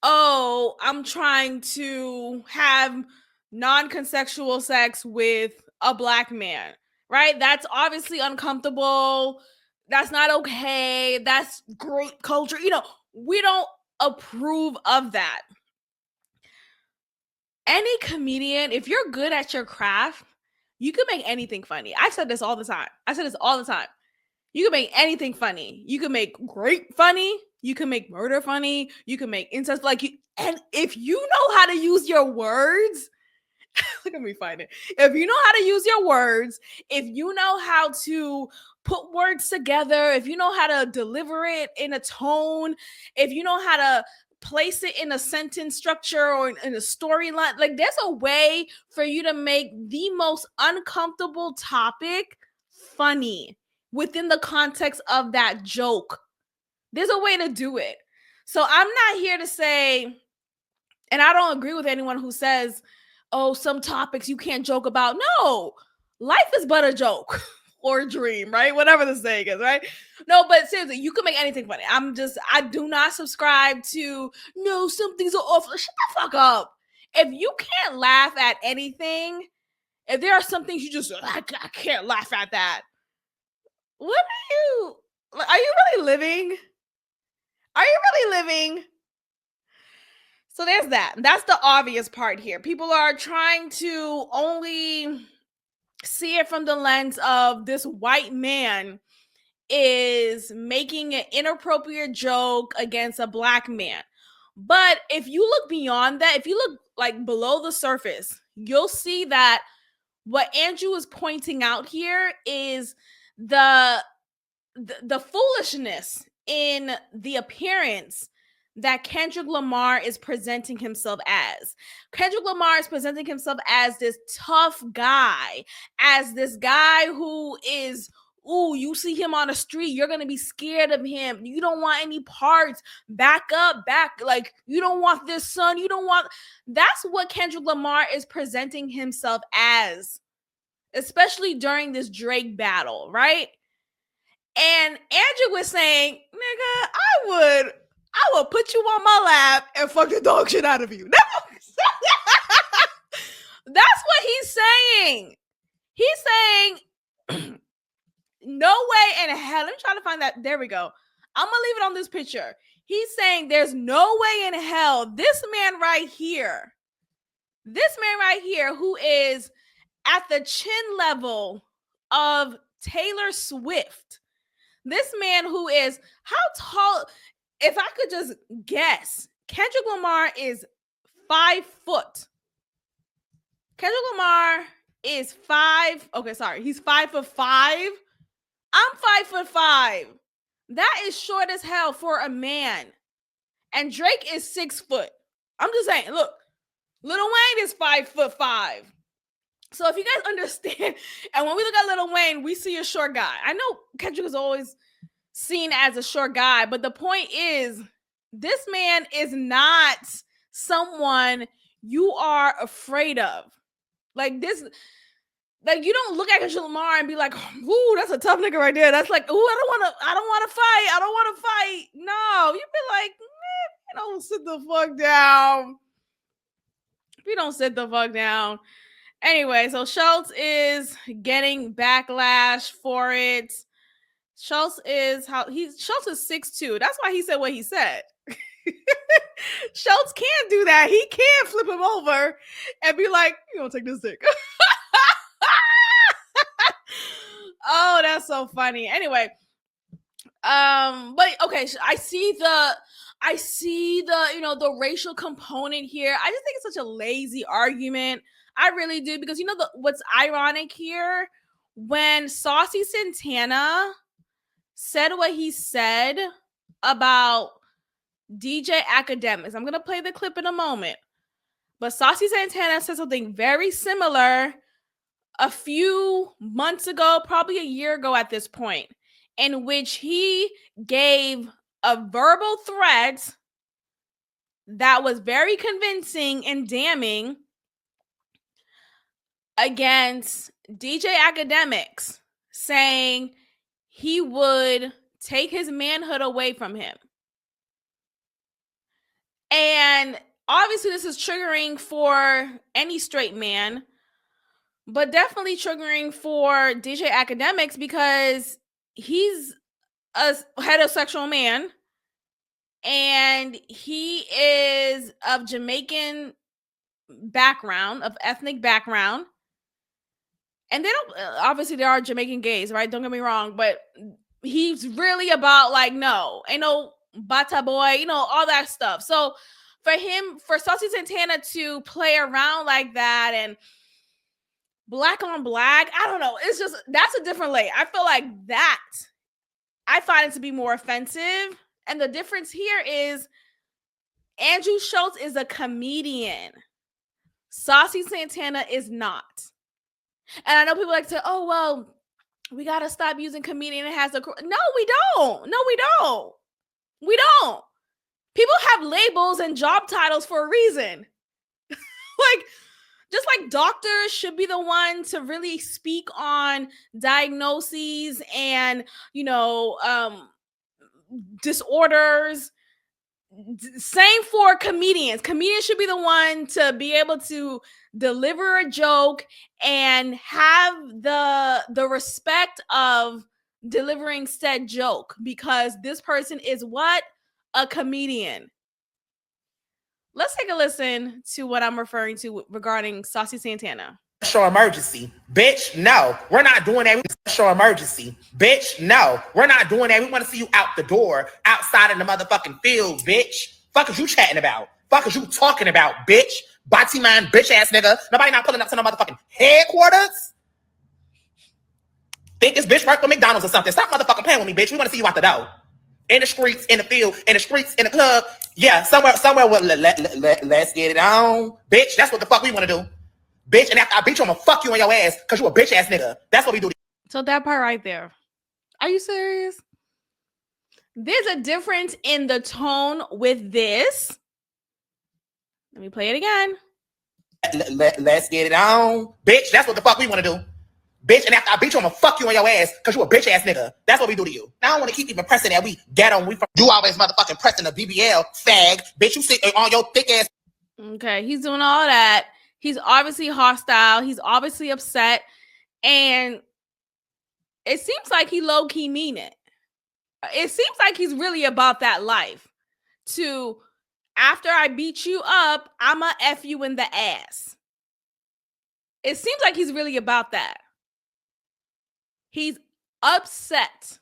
Oh, I'm trying to have non-consensual sex with a black man, right? That's obviously uncomfortable. That's not okay. That's great culture. We don't approve of that. Any comedian, if you're good at your craft, you can make anything funny. I said this all the time. You can make anything funny. You can make rape funny. You can make murder funny. You can make incest and if you know how to use your words, look at me find it. If you know how to use your words, if you know how to put words together, if you know how to deliver it in a tone, if you know how to place it in a sentence structure or in a storyline, there's a way for you to make the most uncomfortable topic funny within the context of that joke. There's a way to do it. So I'm not here to say, and I don't agree with anyone who says, oh, some topics you can't joke about. No, life is but a joke or a dream, right? Whatever the saying is, right? No, but seriously, you can make anything funny. I do not subscribe to, no, some things are awful. Shut the fuck up. If you can't laugh at anything, if there are some things you just, I can't laugh at that. What are you really living? Are you really living? So there's that. That's the obvious part here. People are trying to only see it from the lens of this white man is making an inappropriate joke against a black man. But if you look beyond that, if you look below the surface, you'll see that what Andrew is pointing out here is the foolishness in the appearance that Kendrick Lamar is presenting himself as. Kendrick Lamar is presenting himself as this tough guy, as this guy who is, you see him on the street, you're going to be scared of him. You don't want any parts. Back up, you don't want this, son. That's what Kendrick Lamar is presenting himself as, especially during this Drake battle, right? And Andrew was saying, nigga, I would put you on my lap and fuck the dog shit out of you. That's what he's saying. He's saying, no way in hell. Let me try to find that. There we go. I'm going to leave it on this picture. He's saying there's no way in hell this man right here, who is at the chin level of Taylor Swift, this man who is, how tall, if I could just guess, Kendrick Lamar is 5 foot. Kendrick Lamar is he's 5'5". I'm 5'5". That is short as hell for a man. And Drake is 6 foot. I'm just saying, look, Lil Wayne is 5'5". So if you guys understand, and when we look at Lil Wayne, we see a short guy. I know Kendrick is always seen as a short guy, but the point is, this man is not someone you are afraid of. You don't look at Kendrick Lamar and be like, ooh, that's a tough nigga right there. That's like, ooh, I don't want to fight. No, you'd be like, man, don't sit the fuck down. If you don't sit the fuck down. Anyway, so Schulz is getting backlash for it. Schulz is 6'2". That's why he said what he said. Schulz can't do that. He can't flip him over and be like, you gonna take this dick. Oh, that's so funny. Anyway, but okay, I see the the racial component here. I just think it's such a lazy argument. I really do, because what's ironic here, when Saucy Santana said what he said about DJ Academics. I'm going to play the clip in a moment. But Saucy Santana said something very similar a few months ago, probably a year ago at this point, in which he gave a verbal threat that was very convincing and damning against DJ Academics, saying he would take his manhood away from him. And obviously this is triggering for any straight man, but definitely triggering for DJ Academics because he's a heterosexual man and he is of Jamaican background, of ethnic background. And they don't, obviously there are Jamaican gays, right? Don't get me wrong, but he's really about like, no, ain't no bata boy, you know, all that stuff. So for him, for Saucy Santana to play around like that and black on black, I don't know. It's just, that's a different lane. I feel like that, I find it to be more offensive. And the difference here is Andrew Schulz is a comedian. Saucy Santana is not. And I know people like to say, oh, well, we got to stop using comedian. It has a... No, we don't. No, we don't. We don't. People have labels and job titles for a reason. Like, just like doctors should be the one to really speak on diagnoses and, you know, disorders. Same for comedians. Comedians should be the one to be able to deliver a joke and have the respect of delivering said joke because this person is what? A comedian. Let's take a listen to what I'm referring to regarding Saucy Santana. Special emergency. Bitch, no. We're not doing that. Special emergency. Bitch, no. We're not doing that. We want to see you out the door, outside in the motherfucking field, bitch. Fuck is you chatting about? Fuck is you talking about, bitch? Body man, bitch ass nigga. Nobody not pulling up to no motherfucking headquarters. Think this bitch work for McDonald's or something. Stop motherfucking playing with me, bitch. We want to see you out the door. In the streets, in the field, in the streets, in the club. Yeah, somewhere let's get it on. Bitch, that's what the fuck we want to do. Bitch, and after I beat you, I'm gonna fuck you on your ass because you a bitch ass nigga. That's what we do. So that part right there. Are you serious? There's a difference in the tone with this. Let me play it again. Let's get it on. Bitch, that's what the fuck we want to do. Bitch, and after I beat you, I'm gonna fuck you on your ass because you a bitch ass nigga. That's what we do to you. Now I don't want to keep even pressing that we get on. You always motherfucking pressing the BBL, fag. Bitch, you sit on your thick ass. Okay, he's doing all that. He's obviously hostile. He's obviously upset. And it seems like he low-key mean it. It seems like he's really about that life. To, after I beat you up, I'ma F you in the ass. It seems like he's really about that. He's upset.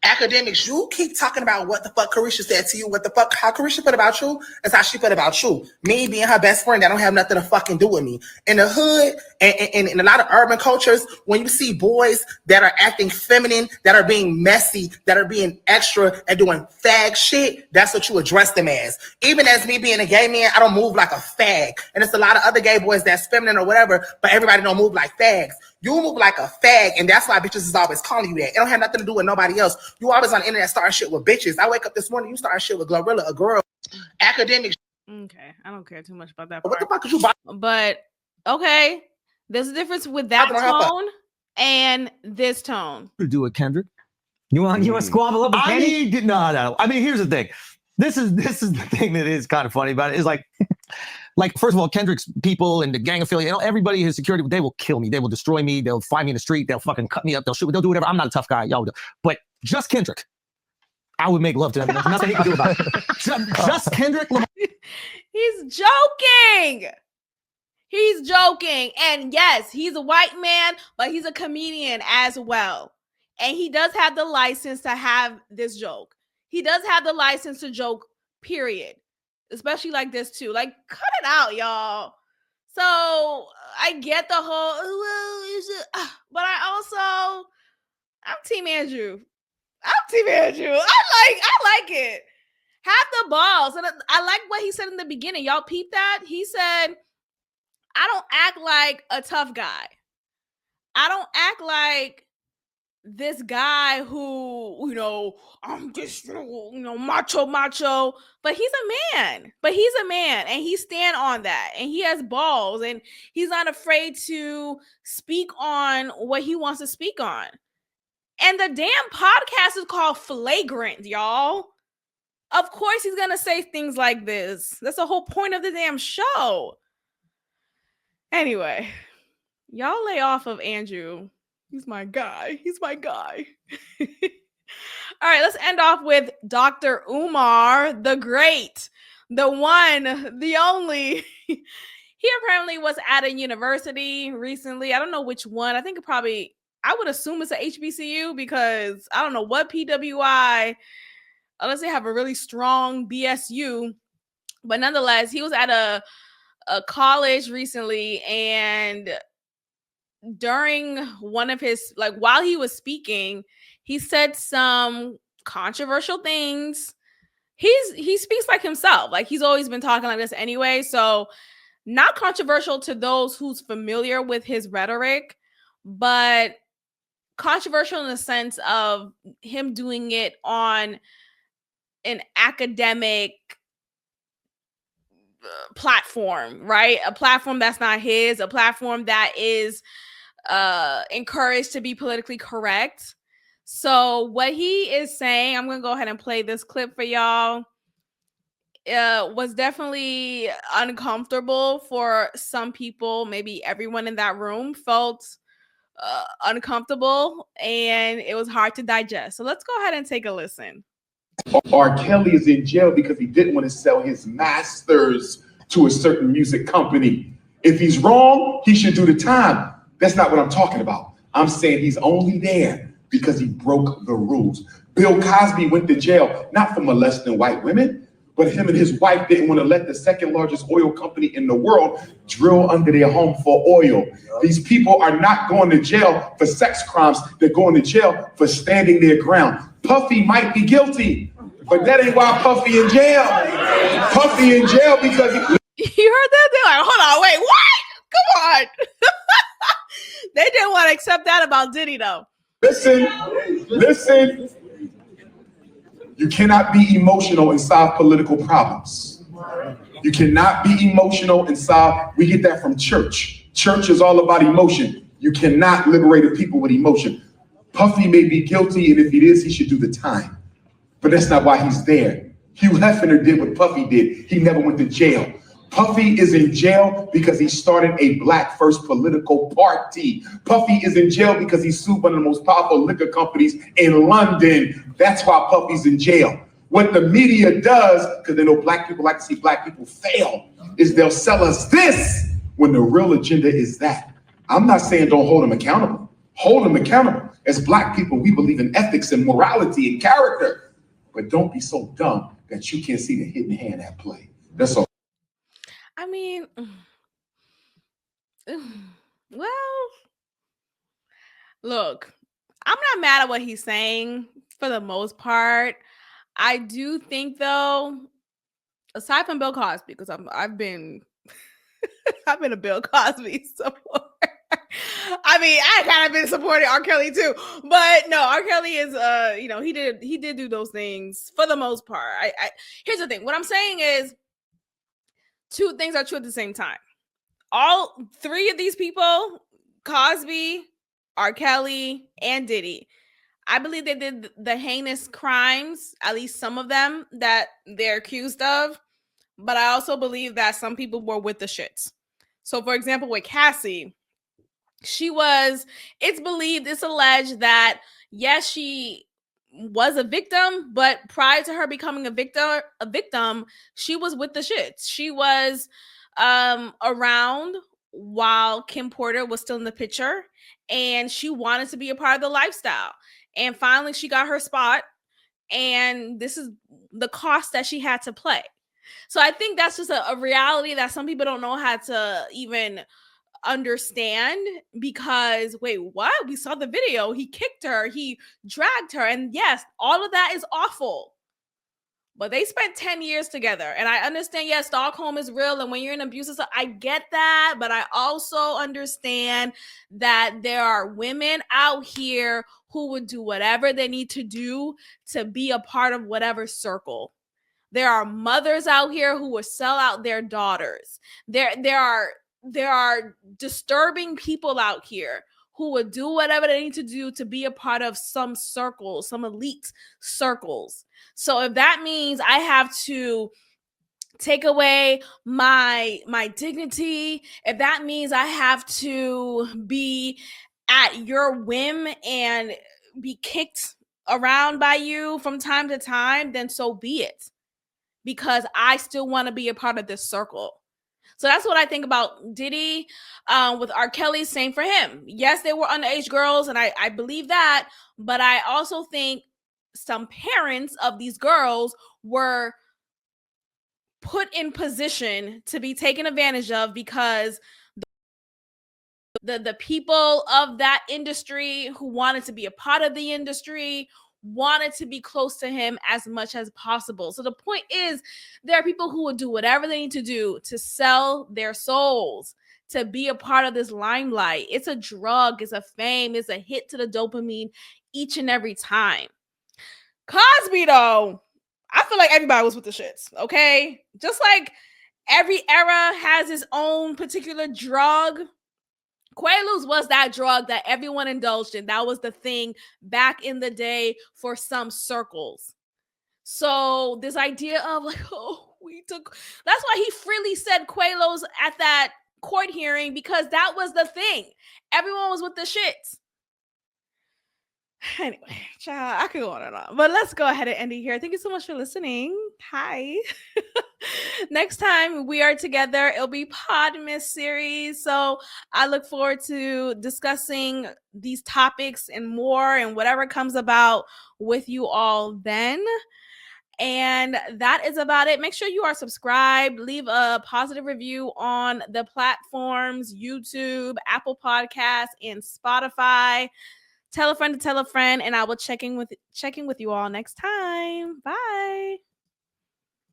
Academics, you keep talking about what the fuck Carisha said to you, what the fuck, how Carisha felt about you, that's how she felt about you. Me being her best friend, that don't have nothing to fucking do with me. In the hood, and in a lot of urban cultures, when you see boys that are acting feminine, that are being messy, that are being extra and doing fag shit, that's what you address them as. Even as me being a gay man, I don't move like a fag. And it's a lot of other gay boys that's feminine or whatever, but everybody don't move like fags. You move like a fag, and that's why bitches is always calling you that. It don't have nothing to do with nobody else. You always on the internet starting shit with bitches. I wake up this morning, you starting shit with Glorilla, a girl. Academics. Okay, I don't care too much about that part. What the fuck is you buying? But, okay, there's a difference with that tone and this tone. To do with Kendrick. You want to squabble up with Kenny? No. I mean, here's the thing. This is the thing that is kind of funny about it. Is like, first of all, Kendrick's people and the gang affiliate, you know, everybody, his security, they will kill me. They will destroy me. They'll find me in the street. They'll fucking cut me up. They'll shoot me. They'll do whatever. I'm not a tough guy. Y'all do. But just Kendrick, I would make love to him. There's nothing he can do about it. Just Kendrick Lamar. He's joking. He's joking. And yes, he's a white man, but he's a comedian as well. And he does have the license to have this joke. He does have the license to joke, period. Especially like this too. Like, cut it out, y'all. So I get the whole, but I'm Team Andrew. I like it. Have the balls. And I like what he said in the beginning. Y'all peep that? He said, I don't act like a tough guy. I don't act like this guy who, I'm just, macho. But he's a man. And he stand on that. And he has balls. And he's not afraid to speak on what he wants to speak on. And the damn podcast is called Flagrant, y'all. Of course he's going to say things like this. That's the whole point of the damn show. Anyway, y'all lay off of Andrew. He's my guy. All right, let's end off with Dr. Umar, the great, the one, the only. He apparently was at a university recently. I don't know which one. I think I would assume it's a HBCU because I don't know what PWI, unless they have a really strong BSU. But nonetheless, he was at a college recently, and during one of his, while he was speaking, he said some controversial things. He speaks like himself. Like, he's always been talking like this anyway. So not controversial to those who's familiar with his rhetoric, but controversial in the sense of him doing it on an academic platform, right? A platform that's not his, a platform that is encouraged to be politically correct. So what he is saying, I'm gonna go ahead and play this clip for y'all. Was definitely uncomfortable for some people. Maybe everyone in that room felt uncomfortable, and it was hard to digest. So let's go ahead and take a listen. R. Kelly is in jail because he didn't want to sell his masters to a certain music company. If he's wrong, he should do the time. That's not what I'm talking about. I'm saying he's only there because he broke the rules. Bill Cosby went to jail, not for molesting white women, but him and his wife didn't want to let the second largest oil company in the world drill under their home for oil. These people are not going to jail for sex crimes. They're going to jail for standing their ground. Puffy might be guilty, but that ain't why Puffy in jail. Puffy in jail because You heard that? They're like, hold on, wait, what? Come on. They didn't want to accept that about Diddy, though. Listen. You cannot be emotional and solve political problems. You cannot be emotional and solve. We get that from church. Church is all about emotion. You cannot liberate a people with emotion. Puffy may be guilty, and if he is, he should do the time. But that's not why he's there. Hugh Hefner did what Puffy did. He never went to jail. Puffy is in jail because he started a Black First political party. Puffy is in jail because he sued one of the most powerful liquor companies in London. That's why Puffy's in jail. What the media does, because they know Black people like to see Black people fail, is they'll sell us this when the real agenda is that. I'm not saying don't hold them accountable. Hold them accountable. As Black people, we believe in ethics and morality and character. But don't be so dumb that you can't see the hidden hand at play. That's all. I mean, well, look, I'm not mad at what he's saying for the most part. I do think, though, aside from Bill Cosby, because I've been a Bill Cosby supporter. I mean, I kind of been supporting R. Kelly too, but no, R. Kelly is, he did do those things for the most part. Here's the thing. What I'm saying is, two things are true at the same time. All three of these people, Cosby, R. Kelly, and Diddy, I believe they did the heinous crimes, at least some of them, that they're accused of. But I also believe that some people were with the shits. So, for example, with Cassie, it's alleged that, yes, she was a victim, but prior to her becoming a victim, she was with the shits. She was around while Kim Porter was still in the picture, and she wanted to be a part of the lifestyle. And finally, she got her spot, and this is the cost that she had to play. So I think that's just a reality that some people don't know how to even understand, because wait, what? We saw the video. He kicked her, he dragged her, and yes, all of that is awful. But they spent 10 years together. And I understand, yes, Stockholm is real. And when you're in abusive, I get that. But I also understand that there are women out here who would do whatever they need to do to be a part of whatever circle. There are mothers out here who will sell out their daughters. There are disturbing people out here who would do whatever they need to do to be a part of some circles, some elite circles. So if that means I have to take away my dignity, if that means I have to be at your whim and be kicked around by you from time to time, then so be it, because I still want to be a part of this circle. So that's what I think about Diddy. With R. Kelly, same for him. Yes, they were underage girls, and I believe that. But I also think some parents of these girls were put in position to be taken advantage of, because the people of that industry who wanted to be a part of the industry wanted to be close to him as much as possible. So the point is, there are people who will do whatever they need to do to sell their souls, to be a part of this limelight. It's a drug, it's a fame, it's a hit to the dopamine each and every time. Cosby, though, I feel like everybody was with the shits, okay? Just like every era has its own particular drug, Quaaludes was that drug that everyone indulged in. That was the thing back in the day for some circles. So this idea of like, oh, that's why he freely said Quaaludes at that court hearing, because that was the thing. Everyone was with the shits. Anyway, child, I could go on and on, but let's go ahead and end it here. Thank you so much for listening. Hi. Next time we are together, it'll be Podmas series. So I look forward to discussing these topics and more and whatever comes about with you all then. And that is about it. Make sure you are subscribed. Leave a positive review on the platforms, YouTube, Apple Podcasts, and Spotify. Tell a friend to tell a friend, and I will check in with you all next time. Bye.